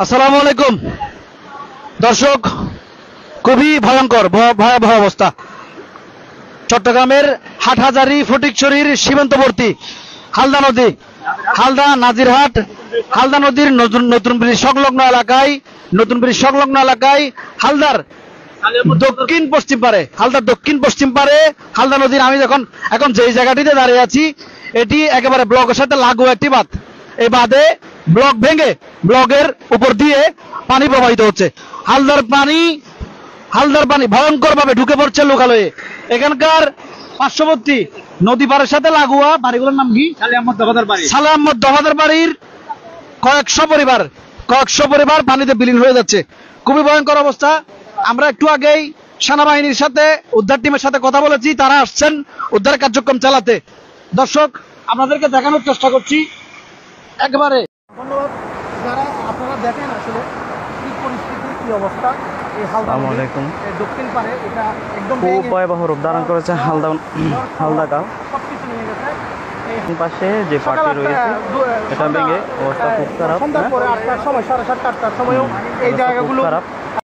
আসসালামু আলাইকুম দর্শক, খুবই ভয়ঙ্কর ভয়াবহ অবস্থা চট্টগ্রামের হাটহাজারী ফটিকছড়ির সীমান্তবর্তী হালদা নদী, হালদা নাজিরহাট হালদা নদীর নতুন ব্রিজ সংলগ্ন এলাকায় হালদার দক্ষিণ পশ্চিম পারে হালদা নদীর আমি এখন যেই জায়গাটিতে দাঁড়িয়ে আছি এটি একেবারে ব্লকের সাথে লাগু একটি বাঁধ। এই বাঁধে ব্লক ভেঙে ব্লকের উপর দিয়ে পানি প্রবাহিত হচ্ছে। হালদার পানি ভয়ঙ্কর ভাবে ঢুকে পড়ছে লোকালয়ে। এখানকার পার্শ্ববর্তী নদী পাড়ের সাথে লাগোয়া বাড়িগুলোর নাম কি? সালে আহমদ দফাদার বাড়ির কয়েকশো পরিবার পানিতে বিলীন হয়ে যাচ্ছে। খুবই ভয়ঙ্কর অবস্থা। আমরা একটু আগেই সেনাবাহিনীর সাথে উদ্ধার টিমের সাথে কথা বলেছি, তারা আসছেন উদ্ধার কার্যক্রম চালাতে। দর্শক, আপনাদেরকে দেখানোর চেষ্টা করছি একবারে। ধন্যবাদ। যারা আপনারা দেখেন আসলে কি পরিস্থিতি, কি অবস্থা এই হালদা দক্ষিণ পারে, এটা একদম খুব ভয়াবহ রূপ ধারণ করেছে হালদা গাঁও। সবকিছু নিয়ে গেছে। এই পাশে যে পার্টি রয়েছে এটা ভেঙে অবস্থা খুব খারাপ। সন্ধ্যার পরে 8টার সময়, 7:30 8টার সময়ও এই জায়গাগুলো